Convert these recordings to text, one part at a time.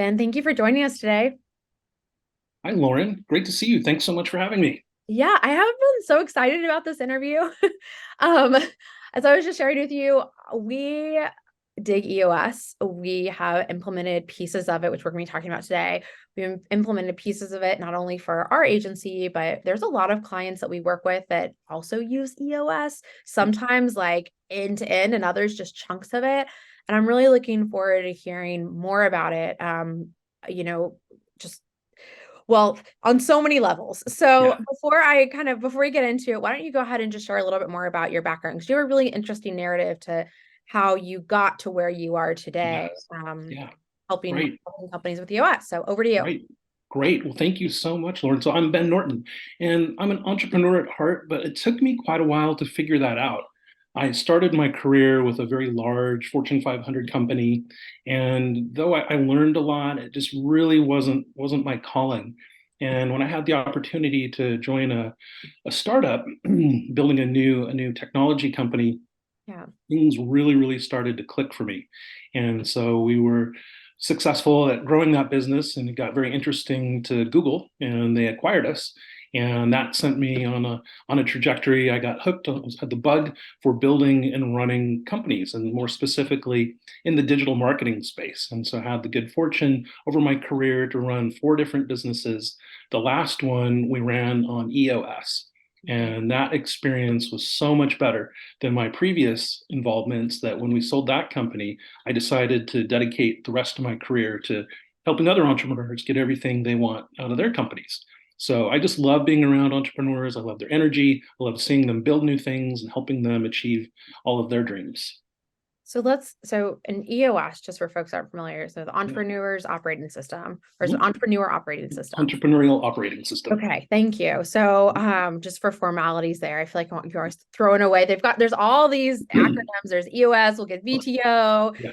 Ben, thank you for joining us today. Hi, Lauren. Great to see you. Thanks so much for having me. Yeah, I have been so excited about this interview. Um, as I was just sharing with you, we dig EOS. We have implemented pieces of it, which we're going to be talking about today. We implemented pieces of it not only for our agency, but there's a lot of clients that we work with that also use EOS, sometimes like end to end, and others just chunks of it. And I'm really looking forward to hearing more about it. You know, just well, on so many levels. So Yeah. before we get into it, why don't you go ahead and just share a little bit more about your background? Because you have a really interesting narrative to how you got to where you are today, Yes. Yeah. helping Great. companies with EOS. So over to you. Great. Great. Well, thank you so much, Lauren. So I'm Ben Norton, and I'm an entrepreneur at heart, but it took me quite a while to figure that out. I started my career with a very large Fortune 500 company, and though I learned a lot, it just really wasn't my calling. And when I had the opportunity to join a startup, building a new technology company, Yeah. things really started to click for me. And so we were successful at growing that business, and it got very interesting to Google, and they acquired us. And that sent me on a trajectory. I got hooked on, had the bug for building and running companies, and more specifically in the digital marketing space. And so I had the good fortune over my career to run four different businesses. The last one we ran on EOS. And that experience was so much better than my previous involvements that when we sold that company, I decided to dedicate the rest of my career to helping other entrepreneurs get everything they want out of their companies. So I just love being around entrepreneurs. I love their energy. I love seeing them build new things and helping them achieve all of their dreams. So an EOS, just for folks that aren't familiar, so the Yeah. entrepreneur's operating system, or is it Mhm. entrepreneur operating system? Entrepreneurial operating system. Okay, thank you. So, just for formalities there, I feel like you're always throwing away. There's all these acronyms. There's EOS, we'll get VTO, Yeah.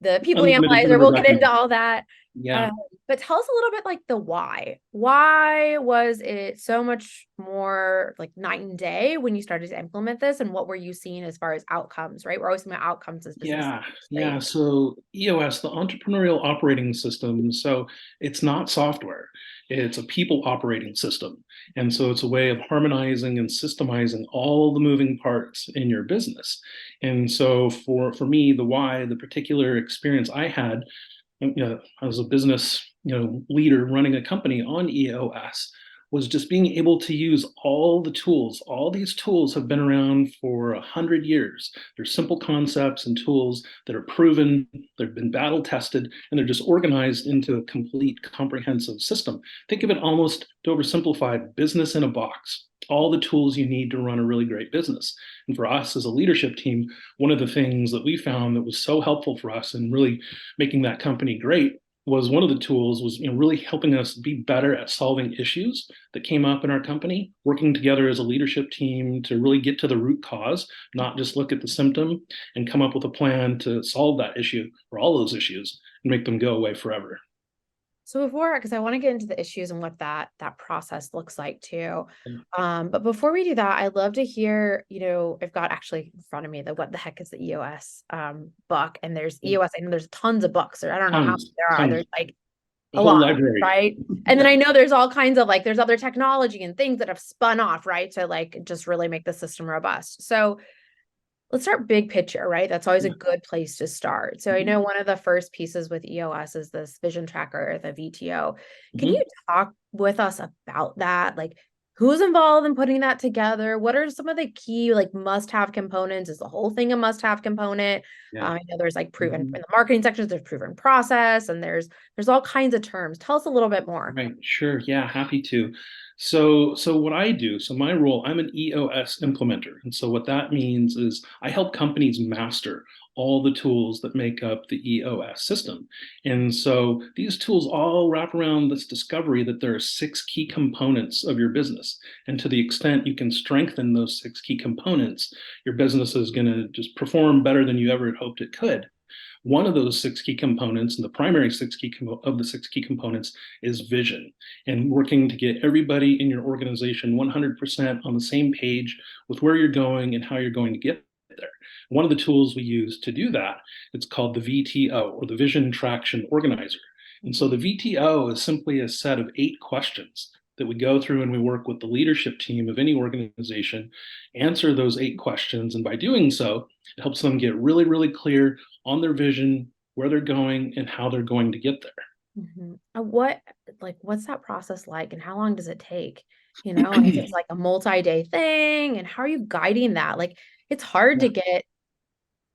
the people Unlimited analyzer, we'll universe get into acronym. all that. Yeah. Um, but tell us a little bit like the why. Why was it so much more like night and day when you started to implement this? And what were you seeing as far as outcomes, right? We're always talking about outcomes as business. Yeah, yeah. So EOS, the entrepreneurial operating system, so it's not software, it's a people operating system. And so it's a way of harmonizing and systemizing all the moving parts in your business. And so for me, the why, the particular experience I had, as a business, leader running a company on EOS was just being able to use all the tools. All these tools have been around for 100 years. They're simple concepts and tools that are proven, they've been battle tested, and they're just organized into a complete comprehensive system. Think of it almost, to oversimplify, business in a box. All the tools you need to run a really great business. And for us as a leadership team, one of the things that we found that was so helpful for us in really making that company great was one of the tools was really helping us be better at solving issues that came up in our company, working together as a leadership team to really get to the root cause, not just look at the symptom and come up with a plan to solve that issue or all those issues and make them go away forever. So before, because I want to get into the issues and what that process looks like too. But before we do that, I'd love to hear, I've got actually in front of me the What the Heck is the EOS book, and there's EOS, and there's tons of books, or I don't know how many Tons, there are. tons, There's like a a whole lot, library. right? And then I know there's all kinds of like there's other technology and things that have spun off, right, to like just really make the system robust. So let's start big picture, right? That's always a Yeah. good place to start. So I know one of the first pieces with EOS is this vision tracker, the VTO. Can you Mhm. talk with us about that? Like who's involved in putting that together? What are some of the key like must-have components? Is the whole thing a must-have component? Yeah. I know there's like proven in Mhm. the marketing sections, there's proven process, and there's all kinds of terms. Tell us a little bit more. Right, sure. Yeah, happy to. So what I do, so my role, I'm an EOS implementer. And so what that means is I help companies master all the tools that make up the EOS system. And so these tools all wrap around this discovery that there are six key components of your business. And to the extent you can strengthen those six key components, your business is going to just perform better than you ever had hoped it could. One of those six key components, and the primary of the six key components, is vision, and working to get everybody in your organization 100% on the same page with where you're going and how you're going to get there. One of the tools we use to do that, it's called the VTO, or the Vision Traction Organizer. And so Mhm. the VTO is simply a set of 8 questions that we go through and we work with the leadership team of any organization, answer those 8 questions. And by doing so, it helps them get really, really clear on their vision, where they're going, and how they're going to get Mhm. What's that process like and how long does it take? And is there. it like a multi-day thing? And how are you guiding that? Like it's hard to Yeah. get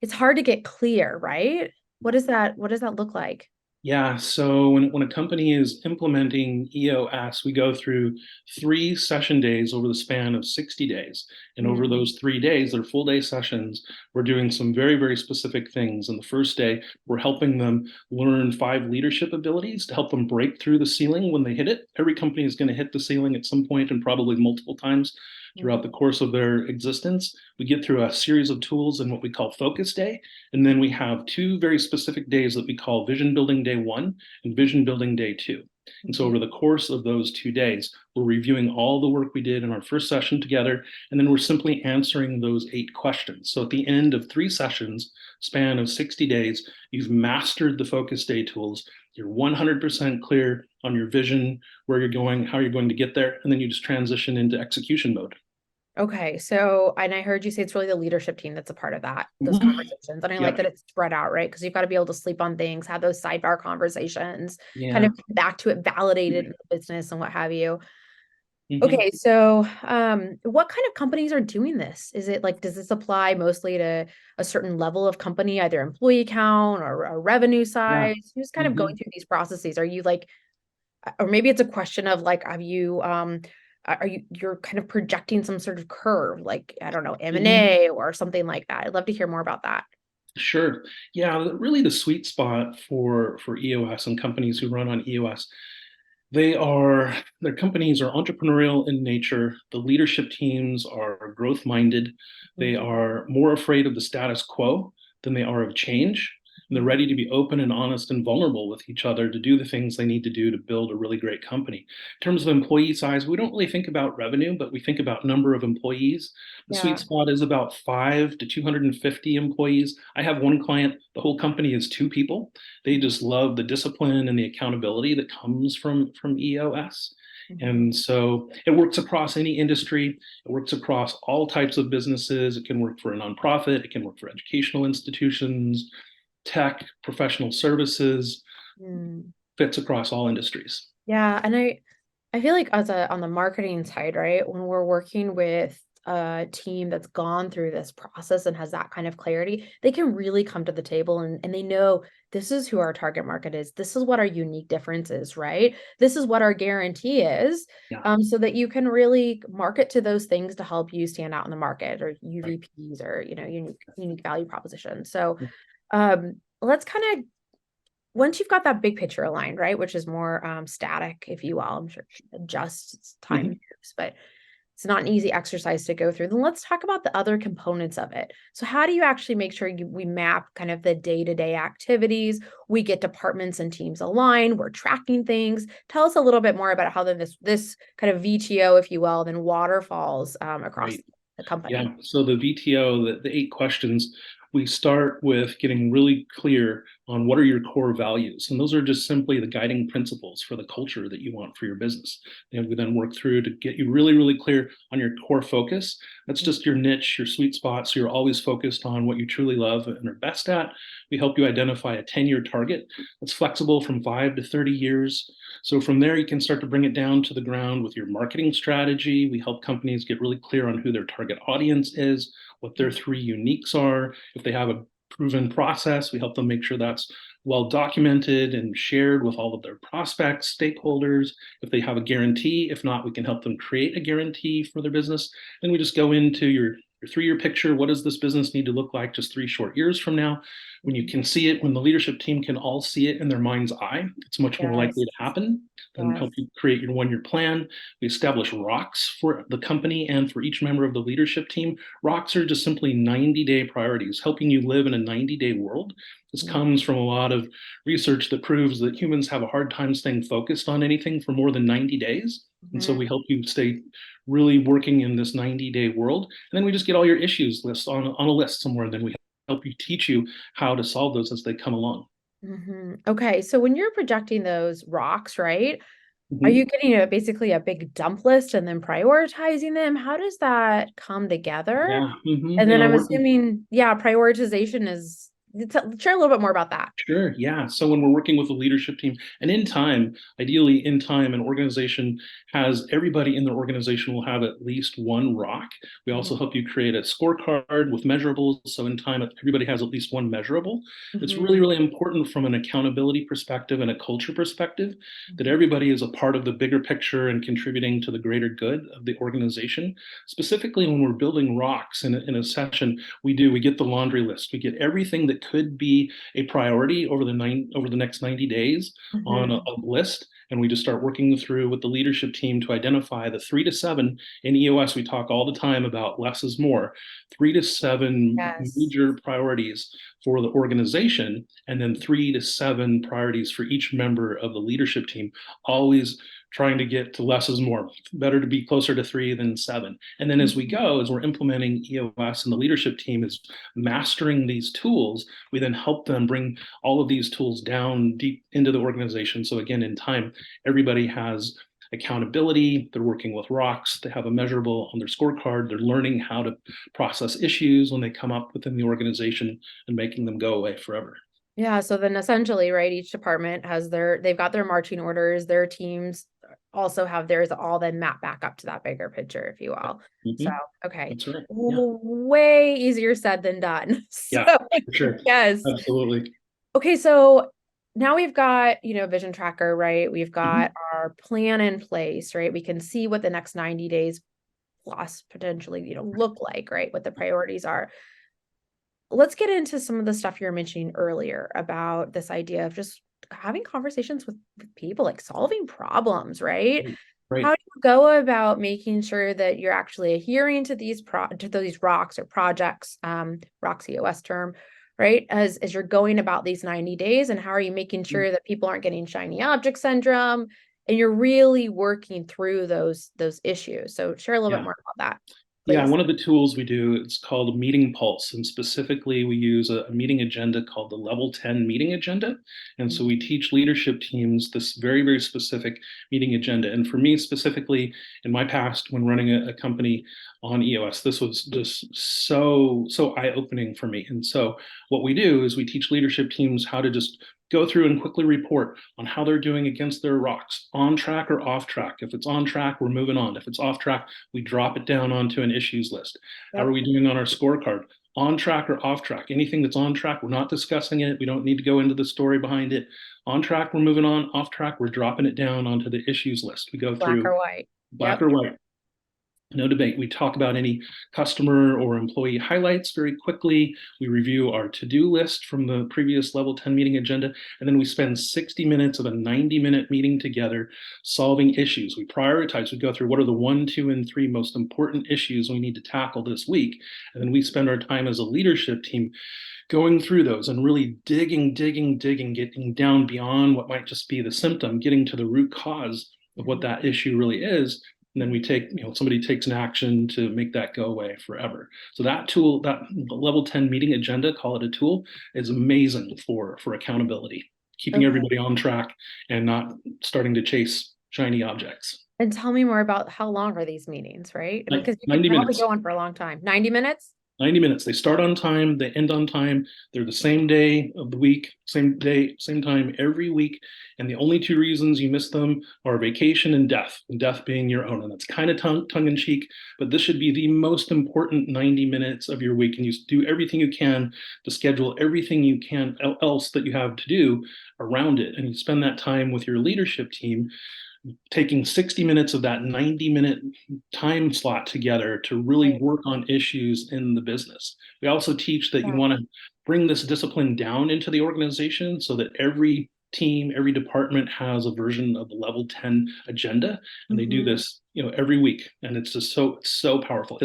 it's hard to get clear, right? What does that look like? Yeah, so when a company is implementing EOS, we go through 3 session days over the span of 60 days. And over Mm, those 3 days, they're full day sessions. We're doing some very, very specific things. And the first day, we're helping them learn 5 leadership abilities to help them break through the ceiling when they hit it. Every company is going to hit the ceiling at some point and probably multiple times throughout the mhm. course of their existence. We get through a series of tools in what we call Focus Day. And then we have 2 very specific days that we call Vision Building Day 1 and Vision Building Day 2. And so over Mhm. the course of those 2 days, we're reviewing all the work we did in our first session together, and then we're simply answering those 8 questions. So at the end of 3 sessions, span of 60 days, you've mastered the Focus Day tools. You're 100% clear on your vision, where you're going, how you're going to get there, and then you just transition into execution mode. Okay, so and I heard you say it's really the leadership team that's a part of those Mhm. conversations. And I like Yep. that it's spread out, right? Because you've got to be able to sleep on things, have those sidebar conversations, kind Yeah. of come back to it, validate it in the business and what have you. Mhm. Okay, so what kind of companies are doing this? Is it like, does this apply mostly to a certain level of company, either employee count or a revenue Yeah. size? Who's kind of going Mhm. through these processes? Are you like, or maybe it's a question of like, you're kind of projecting some sort of curve, like, I don't know, Mhm. M&A or something like that. I'd love to hear more about that. Sure. Yeah, really the sweet spot for EOS and companies who run on EOS, their companies are entrepreneurial in nature. The leadership teams are growth minded. They Mhm, are more afraid of the status quo than they are of change. And they're mhm. ready to be open and honest and vulnerable with each other to do the things they need to do to build a really great company. In terms of employee size, we don't really think about revenue, but we think about number of employees. The sweet Yeah. spot is about 5 to 250 employees. I have one client, the whole company is 2 people. They Mhm, just love the discipline and the accountability that comes from EOS. mhm. And so it works across any industry. It works across all types of businesses. It can work for a nonprofit. It can work for educational institutions, tech, professional services, Mm. fits across all industries. Yeah, and I feel like as a on the marketing side, right, when we're working with a team that's gone through this process and has that kind of clarity, they can really come to the table and they know this is who our target market is. This is what our unique difference is, right? This is what our guarantee is, Yeah, so that you can really market to those things to help you stand out in the market or right. UVPs or unique value propositions. So let's kind of once you've got that big picture aligned, right, which is more static, if you will, I'm sure it can adjust as time Mhm. moves, but it's not an easy exercise to go through. Then let's talk about the other components of it. So, how do you actually make sure we map kind of the day-to-day activities? We get departments and teams aligned. We're tracking things. Tell us a little bit more about how then this kind of VTO, if you will, then waterfalls across Right. the company. Yeah. So the VTO, the 8 questions, we start with getting really clear on what are your core values. And those are just simply the guiding principles for the culture that you want for your business. And we then work through to get you really, really clear on your core focus. That's just your niche, your sweet spot. So you're always focused on what you truly love and are best at. We help you identify a 10-year target that's flexible from 5 to 30 years. So from there, you can start to bring it down to the ground with your marketing strategy. We help companies get really clear on who their target audience is, what their 3 uniques are. If they have a proven process, we help them make sure that's well documented and shared with all of their prospects, stakeholders. If they have a guarantee, if not, we can help them create a guarantee for their business. Then we just go into your 3 year picture. What does this business need to look like just 3 short years from now? When you Mhm. can see it, when the leadership team can all see it in their mind's eye, it's much more likely Yes, to happen. Then yes. help you create your 1 year plan. We establish rocks for the company and for each member of the leadership team. Rocks are just simply 90-day priorities, helping you live in a 90-day world. This Mhm. comes from a lot of research that proves that humans have a hard time staying focused on anything for more than 90 days. And so Mhm. we help you stay really working in this 90-day world. And then we just get all your issues lists on a list somewhere. And then we help you teach you how to solve those as they come along. Okay, so when you're projecting those rocks, right? Are you Mhm. getting basically a big dump list and then prioritizing them? How does that come together? Yeah. And In then our I'm work. assuming, yeah, prioritization is, share a little bit more about that. Sure. Yeah. So when we're working with a leadership team, and in time, ideally in time, an organization has everybody in their organization will have at least one rock. We Mhm. also help you create a scorecard with measurables. So in time, everybody has at least one measurable. It's really, Mhm. really important from an accountability perspective and a culture perspective that Mhm. everybody is a part of the bigger picture and contributing to the greater good of the organization. Specifically, when we're building rocks in a session, we get the laundry list. We get everything that could be a priority over the next 90 days on Mhm. a list, and we just start working through with the leadership team to identify the 3 to 7. In EOS, we talk all the time about less is more. 3 to 7 Yes. major priorities for the organization, and then 3 to 7 priorities for each member of the leadership team, always trying to get to less is more. Better to be closer to 3 than 7. And then as we Mhm. go, as we're implementing EOS, and the leadership team is mastering these tools, we then help them bring all of these tools down deep into the organization. So again, in time, everybody has accountability. They're working with rocks. They have a measurable on their scorecard. They're learning how to process issues when they come up within the organization and making them go away forever. Yeah, so then essentially, right, each department has they've got their marching orders, their teams also have theirs all then map back up to that bigger picture, if you will. So, Mhm. okay, That's right. Yeah. way easier said than done. So, Yeah, for sure. yes. Absolutely. Okay, so now we've got, vision tracker, right? We've got Mhm. our plan in place, right? We can see what the next 90 days plus potentially, look like, right? What the priorities are. Let's get into some of the stuff you were mentioning earlier about this idea of just having conversations with people, like solving problems, right? How Right. do you go about making sure that you're actually adhering to these rocks or projects, rocks EOS term, right? As you're going about these 90 days, and how are you making sure that people aren't getting shiny object syndrome and you're really working through those issues? So share a little bit Yeah. more about that, Yeah, please. one of the tools we do, it's called Meeting Pulse, and specifically we use a meeting agenda called the Level 10 meeting agenda. And so we teach leadership teams this very, very specific meeting agenda. And for me specifically, in my past, when running a company on EOS, this was just so eye-opening for me. And so what we do is we teach leadership teams how to just go through and quickly report on how they're doing against their rocks, on track or off track. If it's on track, we're moving on. If it's off track, we drop it down onto an issues list. How are Yep. we doing on our scorecard? On track or off track? Anything that's on track, we're not discussing it. We don't need to go into the story behind it. On track, we're moving on. Off track, we're dropping it down onto the issues list. We go Black through or white. black Yep. or white. No debate. We talk about any customer or employee highlights very quickly. We review our to-do list from the previous level 10 meeting agenda, and then we spend 60 minutes of a 90-minute meeting together solving issues. We prioritize, we go through what are the 1, 2, and 3 most important issues we need to tackle this week. And then we spend our time as a leadership team going through those and really digging, getting down beyond what might just be the symptom, getting to the root cause of what Mhm. that issue really is. And then we take, somebody takes an action to make that go away forever. So that tool, that level 10 meeting agenda, call it a tool, is amazing for accountability, keeping Okay. everybody on track and not starting to chase shiny objects. And tell me more about how long are these meetings, right? I mean, Like because you could 90 probably minutes. go on for a long time. 90 minutes? 90 minutes. They start on time, they end on time. They're the same day of the week, same day, same time every week. And the only 2 reasons you miss them are vacation and death being your own. And that's kind of tongue in cheek, but this should be the most important 90 minutes of your week. And you do everything you can to schedule everything you can else that you have to do around it. And you spend that time with your leadership team taking 60 minutes of that 90-minute time slot together to really Right. work on issues in the business. We also teach that you Yeah. want to bring this discipline down into the organization so that every team, every department has a version of the level 10 agenda. And they do Mhm. this, every week. And it's just so powerful.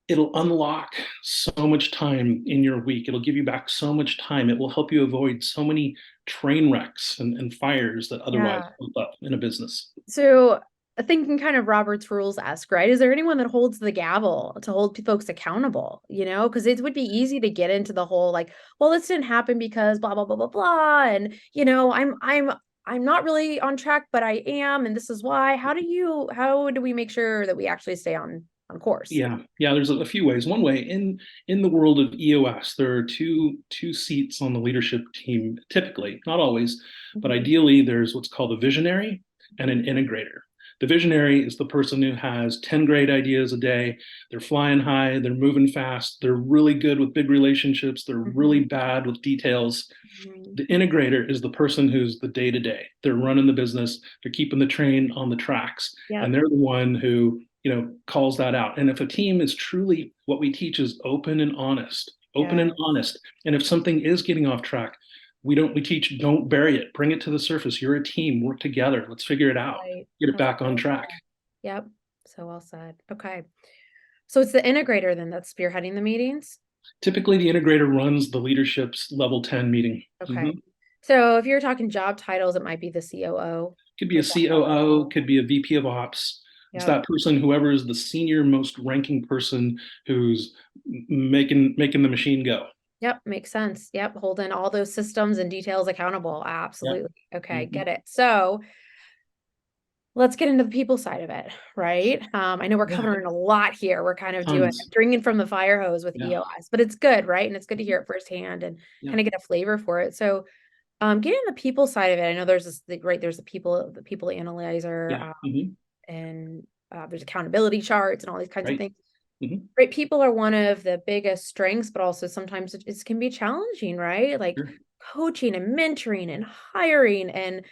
It'll unlock so much time in your week. It'll give you back so much time. It will help you avoid so many train wrecks and fires that otherwise Yeah. pop up in a business. So thinking kind of Robert's rules-esque, right? Is there anyone that holds the gavel to hold folks accountable, Because it would be easy to get into the whole like, well, this didn't happen because blah blah blah blah blah. And I'm not really on track, but I am, and this is why. How do we make sure that we actually stay on course? Yeah. There's a few ways. One way in the world of EOS, there are two seats on the leadership team. Typically, not always, but Mhm. ideally, there's what's called a visionary and an integrator. The visionary is the person who has 10 great ideas a day. They're flying high, they're moving fast, they're really good with big relationships, they're really Mhm. bad with details. Mhm. The integrator is the person who's the day to day. They're running the business, they're keeping the train on the tracks, and Yep. they're the one who, calls that out. And if a team is truly, what we teach is open and honest, open Yeah. and honest. And if something is getting off track, we teach, don't bury it, bring it to the surface. You're a team, work together, let's figure it out, Right. get it That's back on so track. well. Yep. So well said. Okay. So it's the integrator then that's spearheading the meetings? Typically, the integrator runs the leadership's level 10 meeting. Okay. Mhm. So if you're talking job titles, it might be the COO, Could be a like that COO, level. could be a VP of ops. It's Yep. that person, whoever is the senior most ranking person who's making the machine go. Yep. Makes sense. Yep. Holding all those systems and details accountable. Yeah. Absolutely. Okay. Mhm. Get it. So let's get into the people side of it, right? I know we're Yeah. covering a lot here. We're kind of doing Tons. drinking from the fire hose with Yeah. EOS, but it's good, right? And it's good to hear it firsthand and Yeah. kind of get a flavor for it. So getting the people side of it, I know there's there's the people analyzer, Yeah. Mhm. and there's accountability charts and all these kinds of Right. things. Mhm. Right, people are one of the biggest strengths, but also sometimes it can be challenging, right? Like Sure. coaching and mentoring and hiring and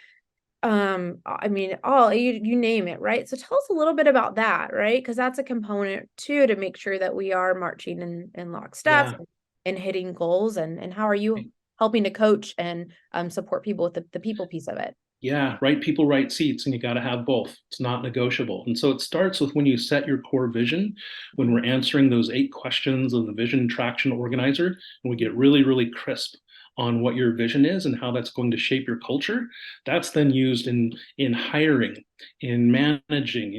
I mean, all you name it, right? So tell us a little bit about that, right? Because that's a component too to make sure that we are marching in lockstep Yeah. and hitting goals. And how are you helping to coach and support people with the people piece of it? Yeah, right people, right seats, and you got to have both. It's not negotiable. And so it starts with when you set your core vision, when Mhm. we're answering those 8 questions of the vision traction organizer, and we get really, really crisp on what your vision is and how that's going to shape your culture. That's then used in hiring, in managing.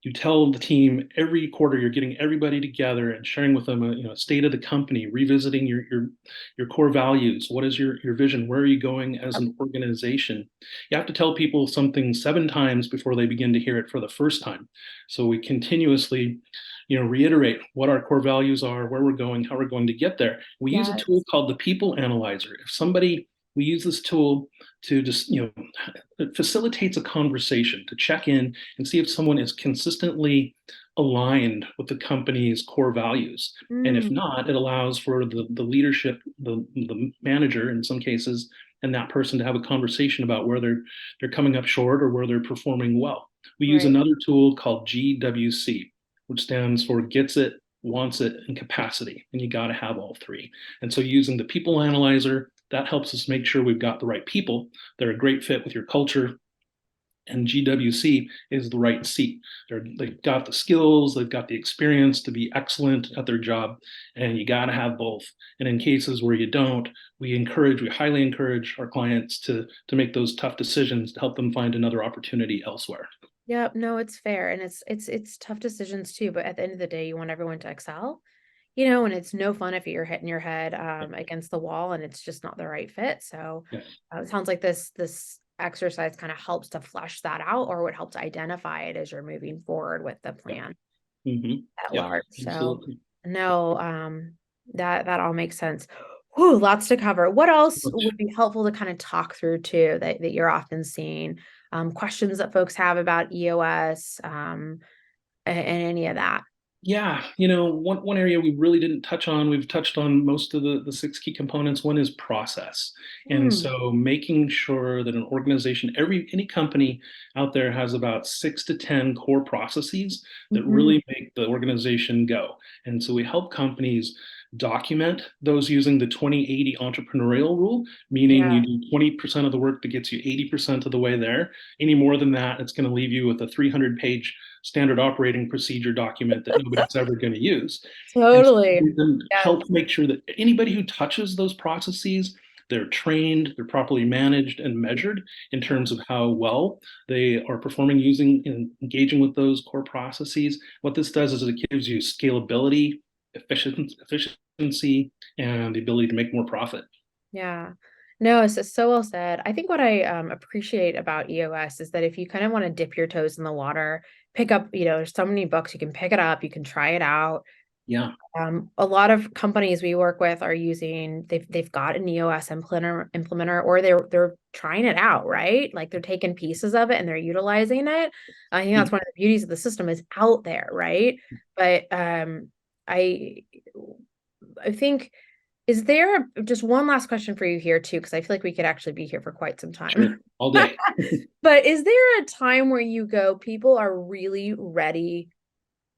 You tell the team every quarter you're getting everybody together and sharing with them a state of the company, revisiting your core values. What is your vision? Where are you going as Yep. an organization? You have to tell people something 7 times before they begin to hear it for the first time. So we continuously reiterate what our core values are, where we're going, how we're going to get there. We use a tool Yes. called the people analyzer. If somebody We use this tool to just it facilitates a conversation to check in and see if someone is consistently aligned with the company's core values. And if Mm, not, it allows for the leadership, the manager in some cases, and that person to have a conversation about where they're coming up short or where they're performing well. We use right. another tool called GWC, which stands for gets it, wants it, and capacity. And you got to have all three. And so using the people analyzer, that helps us make sure we've got the right people that are a great fit with your culture, and GWC is the right seat. They've got the skills, they've got the experience to be excellent at their job, and you got to have both. And in cases where you don't, we highly encourage our clients to make those tough decisions to help them find another opportunity elsewhere. Yep. No, it's fair. And it's tough decisions too, but at the end of the day, you want everyone to excel. And it's no fun if you're hitting your head against the wall and it's just not the right fit. So Yeah, it sounds like this exercise kind of helps to flesh that out or would help to identify it as you're moving forward with the yeah, plan at yeah, large. So absolutely. no, that all makes sense. Whew, lots to cover. What else would be helpful to kind of talk through too that you're often seeing? Questions that folks have about EOS, and any of that. Yeah, one area we really didn't touch on, we've touched on most of the 6 key components. One is process. And Hmm. so making sure that an organization, any company out there has about 6 to 10 core processes that Mhm. really make the organization go. And so we help companies document those using the 20/80 entrepreneurial rule, meaning Yeah. you do 20% of the work that gets you 80% of the way there. Any more than that, it's going to leave you with a 300-page standard operating procedure document that nobody's ever going to use. And so Totally. we then Yes. help make sure that anybody who touches those processes, they're trained, they're properly managed and measured in terms of how well they are performing using and engaging with those core processes. What this does is it gives you scalability, efficiency, and the ability to make more profit. Yeah. No, it's just so well said. I think what I appreciate about EOS is that if you kind of want to dip your toes in the water, pick up, there's so many books, you can pick it up, you can try it out. Yeah. A lot of companies we work with are using, they've got an EOS implementer, or they're trying it out, right? Like they're taking pieces of it and they're utilizing it. I think that's one of the beauties of the system is out there, right? But I I think, is there just one last question for you here too? Because I feel like we could actually be here for quite some time. Sure. All day. But is there a time where you go, people are really ready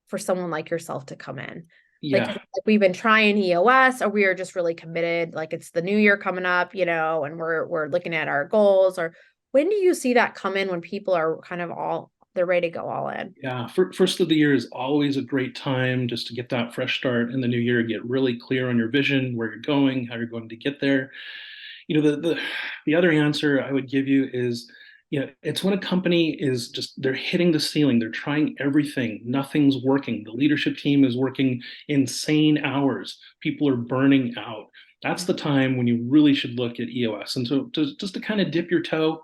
for someone like yourself to come in? Like, 'cause Yeah. we've been trying EOS, or we are just really committed, like it's the new year coming up, and we're looking at our goals. Or when do you see that come in, when people are kind of they're ready to go all in? Yeah, first of the year is always a great time just to get that fresh start in the new year, get really clear on your vision, where you're going, how you're going to get there. The other answer I would give you is, it's when a company is just they're hitting the ceiling, they're trying everything, nothing's working. The leadership team is working insane hours, people are burning out. That's the time when you really should look at EOS. And so just to kind of dip your toe,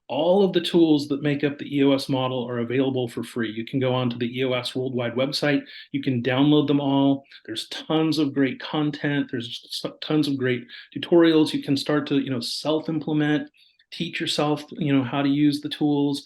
all of the tools that make up the EOS model are available for free. You can go onto the EOS Worldwide website. You can download them all. There's tons of great content. There's tons of great tutorials. You can start to, self-implement, teach yourself, how to use the tools.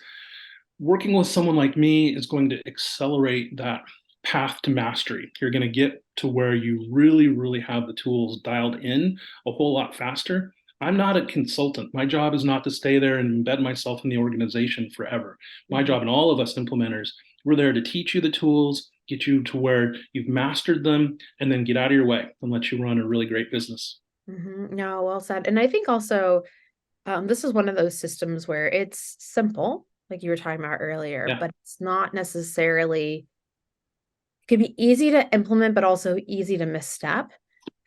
Working with someone like me is going to accelerate that path to mastery. You're going to get to where you really, really have the tools dialed in a whole lot faster. I'm not a consultant. My job is not to stay there and embed myself in the organization forever. My Mhm. job, and all of us implementers, we're there to teach you the tools, get you to where you've mastered them, and then get out of your way and let you run a really great business. No, well said. And I think also, this is one of those systems where it's simple, like you were talking about earlier, Yeah, but it's not necessarily, it can be easy to implement, but also easy to misstep.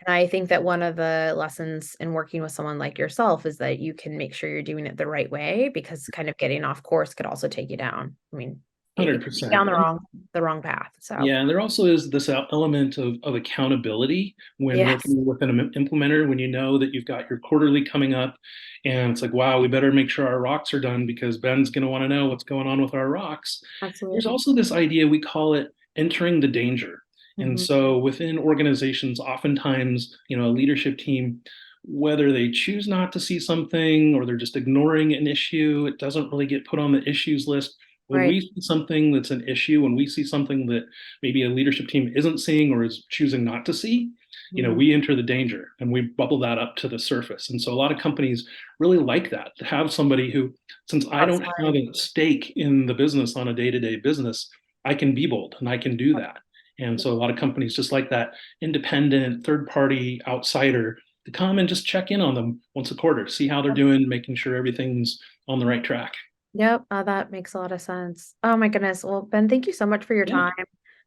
And I think that one of the lessons in working with someone like yourself is that you can make sure you're doing it the right way, because kind of getting off course could also take you down. I mean, it could take you 100%. down the wrong path. So Yeah, and there also is this element of accountability when yes, working with an implementer, when you know that you've got your quarterly coming up, and it's like, wow, we better make sure our rocks are done because Ben's going to want to know what's going on with our rocks. There's absolutely. also this idea, we call it entering the danger. And Mhm. so within organizations, oftentimes, a leadership team, whether they choose not to see something or they're just ignoring an issue, it doesn't really get put on the issues list. When Right. we see something that's an issue, when we see something that maybe a leadership team isn't seeing or is choosing not to see, Mhm. we enter the danger and we bubble that up to the surface. And so a lot of companies really like that, to have somebody who, since I don't have Outside. a stake in the business on a day-to-day business, I can be bold and I can do that. And so a lot of companies just like that independent third party outsider to come and just check in on them once a quarter, see how they're doing, making sure everything's on the right track. Yep, that makes a lot of sense. Oh my goodness. Well, Ben, thank you so much for your Yeah, time,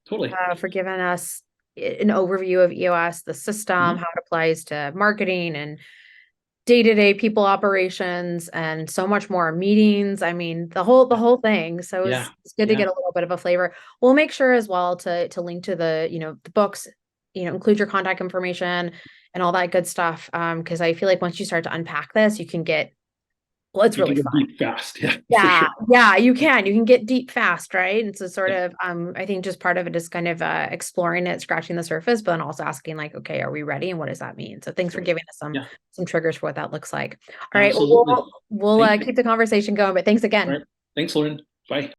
totally. for giving us an overview of EOS, the system, Mhm. how it applies to marketing and day-to-day people operations, and so much more, meetings. I mean, the whole thing. So Yeah, it's good to yeah. get a little bit of a flavor. We'll make sure as well to link to the, the books, include your contact information and all that good stuff. Because I feel like once you start to unpack this, you can get, well, it's You can really go fun. deep fast. Yeah, for Yeah, sure. yeah, you can get deep fast, right? And so sort Yeah, of, I think just part of it is kind of exploring it, scratching the surface, but then also asking like, okay, are we ready? And what does that mean? So thanks for giving us some yeah, some triggers for what that looks like. All right, well, absolutely. we'll Thank you. keep the conversation going, but thanks All again. right. Thanks, Lauren. Bye.